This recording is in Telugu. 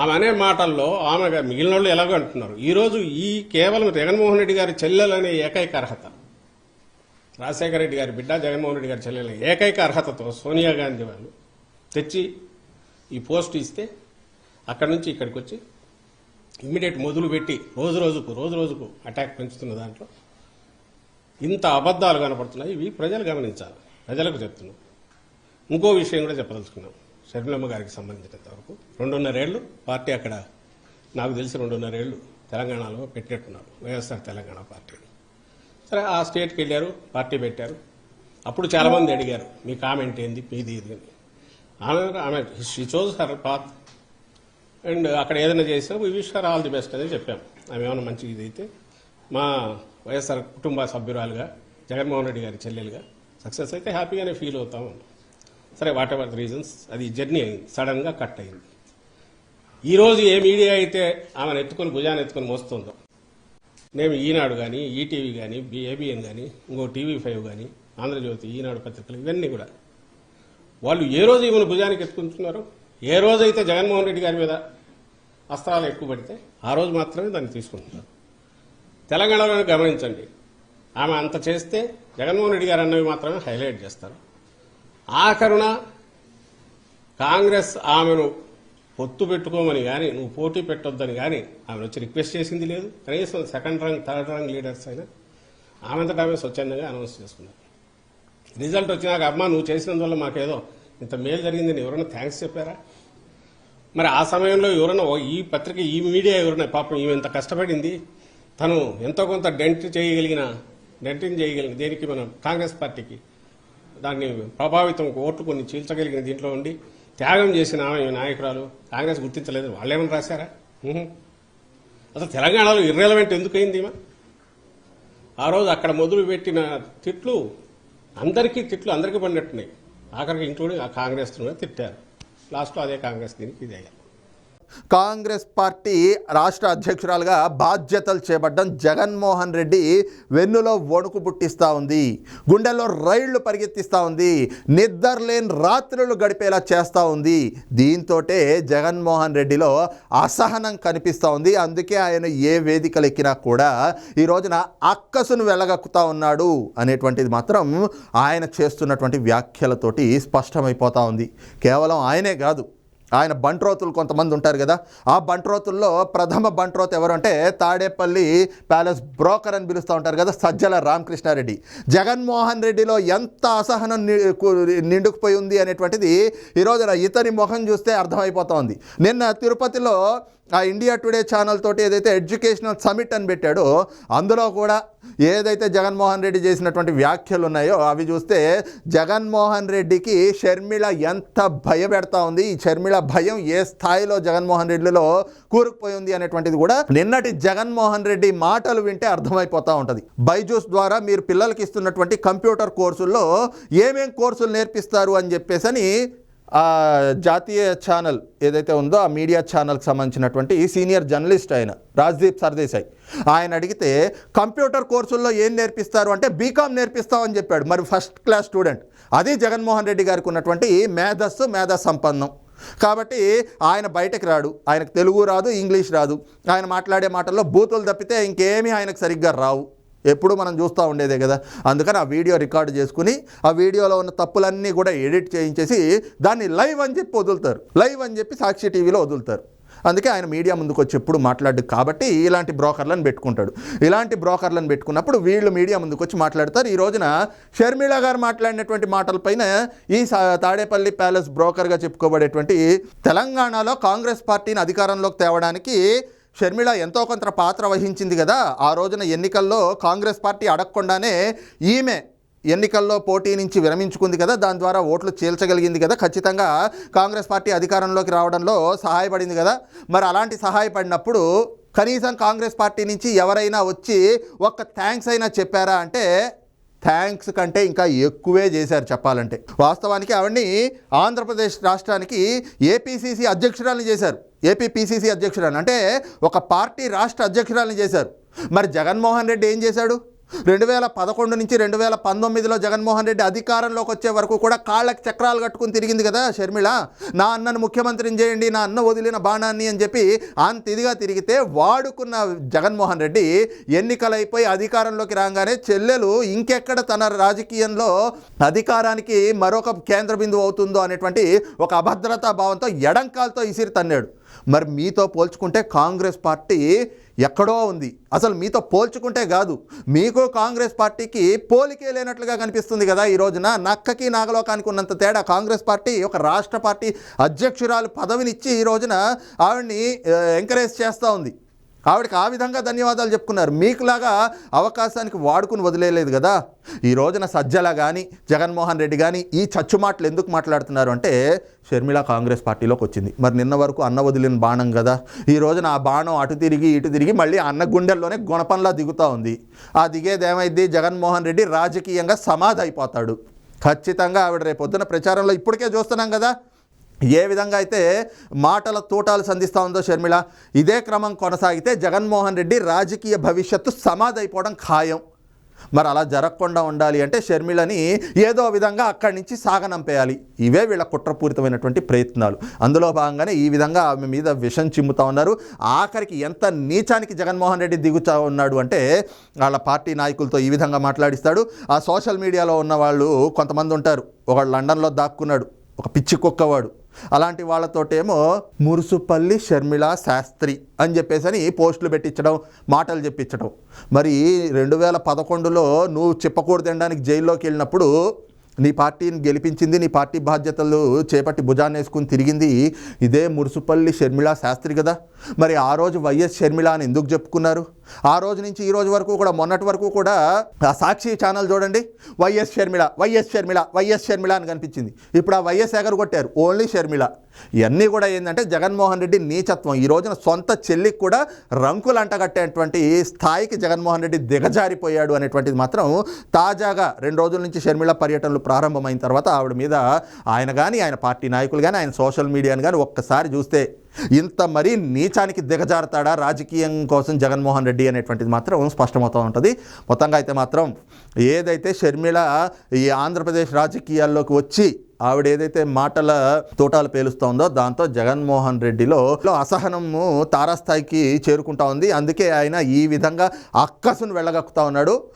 ఆమె అనే మాటల్లో ఆమె మిగిలిన వాళ్ళు ఎలాగో అంటున్నారు. ఈరోజు ఈ కేవలం జగన్మోహన్ రెడ్డి గారి చెల్లెలనే ఏకైక అర్హత, రాజశేఖర రెడ్డి గారి బిడ్డ జగన్మోహన్ రెడ్డి గారి చెల్లెలనే ఏకైక అర్హతతో సోనియా గాంధీ వాళ్ళు తెచ్చి ఈ పోస్ట్ ఇస్తే అక్కడి నుంచి ఇక్కడికి వచ్చి ఇమ్మీడియట్ మొదలు పెట్టి రోజు రోజుకు అటాక్ పెంచుతున్న దాంట్లో ఇంత అబద్ధాలు కనపడుతున్నాయి. ఇవి ప్రజలు గమనించాలి, ప్రజలకు చెప్తున్నాం. ఇంకో విషయం కూడా చెప్పదలుచుకున్నాం. షర్మిలమ్మ గారికి సంబంధించినంత వరకు 2.5 ఏళ్ళు పార్టీ అక్కడ, నాకు తెలిసి 2.5 ఏళ్ళు తెలంగాణలో పెట్టినట్టున్నారు, వైఎస్ఆర్ తెలంగాణ పార్టీ. సరే, ఆ స్టేట్కి వెళ్ళారు, పార్టీ పెట్టారు. అప్పుడు చాలామంది అడిగారు మీ కామెంట్ ఏంది, మీది ఇది అని. ఆమె she chose her path and అక్కడ ఏదైనా చేసినా we wish her all the best అని చెప్పాము. ఆమె ఏమైనా మంచి ఇది అయితే మా వైఎస్ఆర్ కుటుంబ సభ్యురాలుగా జగన్మోహన్ రెడ్డి గారి చెల్లెలుగా సక్సెస్ అయితే హ్యాపీగానే ఫీల్ అవుతాము. సరే, వాట్ ఎవర్ ద రీజన్స్, అది జర్నీ అయింది, సడన్గా కట్ అయింది. ఈరోజు ఏ మీడియా అయితే ఆమెను ఎత్తుకొని భుజాన్ని ఎత్తుకొని మోస్తుందో, నేను ఈనాడు కానీ, ఈటీవీ కానీ, ఏబిఎన్ కానీ, ఇంకో TV5 కానీ, ఆంధ్రజ్యోతి, ఈనాడు పత్రికలు, ఇవన్నీ కూడా వాళ్ళు ఏ రోజు ఈమెను భుజానికి ఎత్తుకుంటున్నారో, ఏ రోజైతే జగన్మోహన్ రెడ్డి గారి మీద అస్త్రాలు ఎక్కువ పడితే ఆ రోజు మాత్రమే దాన్ని తీసుకుంటున్నారు. తెలంగాణలో గమనించండి, ఆమె అంత చేస్తే జగన్మోహన్ రెడ్డి గారు అన్నవి మాత్రమే హైలైట్ చేస్తారు. ఆఖరున కాంగ్రెస్ ఆమెను పొత్తు పెట్టుకోమని కానీ, నువ్వు పోటీ పెట్టొద్దని కానీ ఆమెను వచ్చి రిక్వెస్ట్ చేసింది లేదు. కనీసం second rank, third rank leaders అయినా ఆమెంతటా ఆమె స్వచ్ఛందంగా అనౌన్స్ చేసుకున్నారు. రిజల్ట్ వచ్చినాక అమ్మా నువ్వు చేసినందువల్ల మాకేదో ఇంత మేలు జరిగిందని ఎవరైనా థ్యాంక్స్ చెప్పారా? మరి ఆ సమయంలో ఎవరైనా ఈ పత్రిక, ఈ మీడియా ఎవరైనా పాపం ఈమె ఇంత కష్టపడింది, తను ఎంతో కొంత డెంటింగ్ చేయగలిగిన దేనికి మనం కాంగ్రెస్ పార్టీకి దాన్ని ప్రభావితం ఓట్లు కొన్ని చీల్చగలిగిన దీంట్లో ఉండి త్యాగం చేసిన ఆమె నాయకురాలు కాంగ్రెస్ గుర్తించలేదు. వాళ్ళేమని రాశారా? అసలు తెలంగాణలో ఇర్రెలవెంట్ ఎందుకయింది ఈమె? ఆ రోజు అక్కడ మొదలు పెట్టిన తిట్లు అందరికీ పడినట్టున్నాయి. ఆఖరికి ఇంక్లూడింగ్ ఆ కాంగ్రెస్ తిట్టారు. లాస్ట్లో అదే కాంగ్రెస్ దీనికి ఇది అయ్యారు. కాంగ్రెస్ పార్టీ రాష్ట్ర అధ్యక్షురాలుగా బాధ్యతలు చేపట్టడం జగన్మోహన్ రెడ్డి వెన్నులో వణుకు పుట్టిస్తూ ఉంది, గుండెల్లో రైళ్లు పరిగెత్తిస్తూ ఉంది, నిద్రలేని రాత్రులు గడిపేలా చేస్తూ ఉంది. దీంతో జగన్మోహన్ రెడ్డిలో అసహనం కనిపిస్తూ ఉంది. అందుకే ఆయన ఏ వేదికలు ఎక్కినా కూడా ఈ రోజున అక్కసును వెళ్ళగక్కుతా ఉన్నాడు అనేటువంటిది మాత్రం ఆయన చేస్తున్నటువంటి వ్యాఖ్యలతోటి స్పష్టమైపోతూ ఉంది. కేవలం ఆయనే కాదు, ఆయన బంట్రోతులు కొంతమంది ఉంటారు కదా, ఆ బంట్రోతుల్లో ప్రథమ బంట్రోత్ ఎవరు అంటే తాడేపల్లి ప్యాలెస్ బ్రోకర్ అని పిలుస్తూ ఉంటారు కదా, సజ్జల రామకృష్ణారెడ్డి. జగన్మోహన్ రెడ్డిలో ఎంత అసహనం నిండుకుపోయి ఉంది అనేటువంటిది ఈరోజు ఇతని ముఖం చూస్తే అర్థమైపోతూ ఉంది. నిన్న తిరుపతిలో ఆ ఇండియా టుడే ఛానల్ తోటి ఏదైతే ఎడ్యుకేషనల్ సమిట్ అని పెట్టాడో అందులో కూడా ఏదైతే జగన్మోహన్ రెడ్డి చేసినటువంటి వ్యాఖ్యలు ఉన్నాయో అవి చూస్తే జగన్మోహన్ రెడ్డికి షర్మిల ఎంత భయపెడతా ఉంది, ఈ షర్మిల భయం ఏ స్థాయిలో జగన్మోహన్ రెడ్డిలో కూరుకుపోయి ఉంది అనేటువంటిది కూడా నిన్నటి జగన్మోహన్ రెడ్డి మాటలు వింటే అర్థమైపోతూ ఉంటుంది. బైజూస్ ద్వారా మీరు పిల్లలకి ఇస్తున్నటువంటి కంప్యూటర్ కోర్సుల్లో ఏమేం కోర్సులు నేర్పిస్తారు అని చెప్పేసి ఆ జాతీయ ఛానల్ ఏదైతే ఉందో ఆ మీడియా ఛానల్కి సంబంధించినటువంటి సీనియర్ జర్నలిస్ట్ ఆయన రాజ్దీప్ సర్దేశాయ్ ఆయన అడిగితే కంప్యూటర్ కోర్సుల్లో ఏం నేర్పిస్తారు అంటే బీకామ్ నేర్పిస్తామని చెప్పాడు. మరి ఫస్ట్ క్లాస్ స్టూడెంట్, అది జగన్మోహన్ రెడ్డి గారికి ఉన్నటువంటి మేధా సంపన్నం. కాబట్టి ఆయన బయటకు రాడు, ఆయనకు తెలుగు రాదు, ఇంగ్లీష్ రాదు, ఆయన మాట్లాడే మాటల్లో బూతులు తప్పితే ఇంకేమీ ఆయనకు సరిగ్గా రావు. ఎప్పుడు మనం చూస్తూ ఉండేదే కదా. అందుకని ఆ వీడియో రికార్డు చేసుకుని ఆ వీడియోలో ఉన్న తప్పులన్నీ కూడా ఎడిట్ చేయించేసి దాన్ని లైవ్ అని చెప్పి వదులుతారు, లైవ్ అని చెప్పి సాక్షి టీవీలో వదులుతారు. అందుకే ఆయన మీడియా ముందుకు వచ్చి ఎప్పుడు మాట్లాడు కాబట్టి ఇలాంటి బ్రోకర్లను పెట్టుకుంటాడు. ఇలాంటి బ్రోకర్లను పెట్టుకున్నప్పుడు వీళ్ళు మీడియా ముందుకు వచ్చి మాట్లాడతారు. ఈ రోజున షర్మిల గారు మాట్లాడినటువంటి మాటలపైన ఈ తాడేపల్లి ప్యాలెస్ బ్రోకర్గా చెప్పుకోబడేటువంటి తెలంగాణలో కాంగ్రెస్ పార్టీని అధికారంలోకి తేవడానికి షర్మిల ఎంతో కొంత పాత్ర వహించింది కదా. ఆ రోజున ఎన్నికల్లో కాంగ్రెస్ పార్టీ అడగకుండానే ఈమె ఎన్నికల్లో పోటీ నుంచి విరమించుకుంది కదా, దాని ద్వారా ఓట్లు చీల్చగలిగింది కదా, ఖచ్చితంగా కాంగ్రెస్ పార్టీ అధికారంలోకి రావడంలో సహాయపడింది కదా. మరి అలాంటి సహాయపడినప్పుడు కనీసం కాంగ్రెస్ పార్టీ నుంచి ఎవరైనా వచ్చి ఒక్క థ్యాంక్స్ అయినా చెప్పారా అంటే థ్యాంక్స్ కంటే ఇంకా ఎక్కువే చేశారు చెప్పాలంటే. వాస్తవానికి ఆవిడ్ని ఆంధ్రప్రదేశ్ రాష్ట్రానికి ఏపీసీసీ అధ్యక్షురాలని చేశారు. ఏపీ PCC అధ్యక్షురాలు అంటే ఒక పార్టీ రాష్ట్ర అధ్యక్షురాలని చేశారు. మరి జగన్మోహన్ రెడ్డి ఏం చేశాడు? 2011 నుంచి 2019లో జగన్మోహన్ రెడ్డి అధికారంలోకి వచ్చే వరకు కూడా కాళ్ళకి చక్రాలు కట్టుకుని తిరిగింది కదా షర్మిల. నా అన్నను ముఖ్యమంత్రిని చేయండి, నా అన్న వదిలిన బాణాన్ని అని చెప్పి అంత ఇదిగా తిరిగితే వాడుకున్న జగన్మోహన్ రెడ్డి ఎన్నికలైపోయి అధికారంలోకి రాగానే చెల్లెలు ఇంకెక్కడ తన రాజకీయంలో అధికారానికి మరొక కేంద్ర బిందువు అవుతుందో అనేటువంటి ఒక అభద్రతా భావంతో ఎడంకాలతో ఇసిరి తన్నాడు. మరి మీతో పోల్చుకుంటే కాంగ్రెస్ పార్టీ ఎక్కడో ఉంది. అసలు మీతో పోల్చుకుంటే కాదు, మీకు కాంగ్రెస్ పార్టీకి పోలికే లేనట్లుగా కనిపిస్తుంది కదా ఈ రోజున. నక్కకి నాగలోకానికి ఉన్నంత తేడా కాంగ్రెస్ పార్టీ ఒక రాష్ట్ర పార్టీ అధ్యక్షురాలు పదవినిచ్చి ఈ రోజున ఆవిడ్ని ఎంకరేజ్ చేస్తూ ఉంది. ఆవిడకి ఆ విధంగా ధన్యవాదాలు చెప్పుకున్నారు. మీకులాగా అవకాశానికి వాడుకుని వదిలేయలేదు కదా. ఈ రోజున సజ్జల కానీ జగన్మోహన్ రెడ్డి కానీ ఈ చచ్చు మాటలు ఎందుకు మాట్లాడుతున్నారు అంటే షర్మిల కాంగ్రెస్ పార్టీలోకి వచ్చింది. మరి నిన్న వరకు అన్న వదిలిన బాణం కదా, ఈ రోజున ఆ బాణం అటు తిరిగి ఇటు తిరిగి మళ్ళీ అన్న గుండెల్లోనే గుణపంలా దిగుతూ ఉంది. ఆ దిగేది ఏమైంది, జగన్మోహన్ రెడ్డి రాజకీయంగా సమాధి అయిపోతాడు ఖచ్చితంగా. ఆవిడ రేపు పొద్దున ప్రచారంలో ఇప్పటికే చూస్తున్నాం కదా ఏ విధంగా అయితే మాటల తూటాలు సంధిస్తూ ఉందో షర్మిల. ఇదే క్రమం కొనసాగితే జగన్మోహన్ రెడ్డి రాజకీయ భవిష్యత్తు సమాధి అయిపోవడం ఖాయం. మరి అలా జరగకుండా ఉండాలి అంటే షర్మిలని ఏదో విధంగా అక్కడి నుంచి సాగనంపేయాలి. ఇవే వీళ్ళ కుట్రపూరితమైనటువంటి ప్రయత్నాలు. అందులో భాగంగానే ఈ విధంగా ఆమె మీద విషం చిమ్ముతూ ఉన్నారు. ఆఖరికి ఎంత నీచానికి జగన్మోహన్ రెడ్డి దిగుతూ ఉన్నాడు అంటే వాళ్ళ పార్టీ నాయకులతో ఈ విధంగా మాట్లాడిస్తాడు. ఆ సోషల్ మీడియాలో ఉన్న వాళ్ళు కొంతమంది ఉంటారు, ఒకడు లండన్లో దాక్కున్నాడు, ఒక పిచ్చి కుక్కవాడు. అలాంటి వాళ్ళతోటేమో మురుసుపల్లి షర్మిల శాస్త్రి అని చెప్పేసి పోస్టులు పెట్టించడం, మాటలు చెప్పించడం. మరి 2011లో నువ్వు చెప్పకూడదు అనడానికి జైల్లోకి వెళ్ళినప్పుడు నీ పార్టీని గెలిపించింది, నీ పార్టీ బాధ్యతలు చేపట్టి భుజాన్ని వేసుకుని తిరిగింది ఇదే మురుసుపల్లి షర్మిల శాస్త్రి కదా. మరి ఆ రోజు వైఎస్ షర్మిల అని ఎందుకు చెప్పుకున్నారు? ఆ రోజు నుంచి ఈ రోజు వరకు కూడా, మొన్నటి వరకు కూడా ఆ సాక్షి ఛానల్ చూడండి, YS Sharmila YS Sharmila YS Sharmila అని కనిపించింది. ఇప్పుడు ఆ వైఎస్ ఎగరు కొట్టారు, ఓన్లీ షర్మిల. ఇవన్నీ కూడా ఏంటంటే జగన్మోహన్ రెడ్డి నీచత్వం. ఈ రోజున సొంత చెల్లికి కూడా రంకులు అంటగట్టేటువంటి స్థాయికి జగన్మోహన్ రెడ్డి దిగజారిపోయాడు అనేటువంటిది మాత్రం తాజాగా 2 రోజుల నుంచి షర్మిల పర్యటనలు ప్రారంభమైన తర్వాత ఆవిడ మీద ఆయన కానీ ఆయన పార్టీ నాయకులు కానీ ఆయన సోషల్ మీడియాని కానీ ఒక్కసారి చూస్తే ఇంత మరీ నీచానికి దిగజారుతాడా రాజకీయం కోసం జగన్మోహన్ రెడ్డి అనేటువంటిది మాత్రం స్పష్టమవుతూ ఉంటుంది. మొత్తంగా అయితే మాత్రం ఏదైతే షర్మిల ఈ ఆంధ్రప్రదేశ్ రాజకీయాల్లోకి వచ్చి ఆవిడ ఏదైతే మాటల తోటాలు పేలుస్తోందో దాంతో జగన్మోహన్ రెడ్డిలో అసహనము తారాస్థాయికి చేరుకుంటా ఉంది. అందుకే ఆయన ఈ విధంగా అక్కసును వెళ్ళగక్కుతా ఉన్నాడు.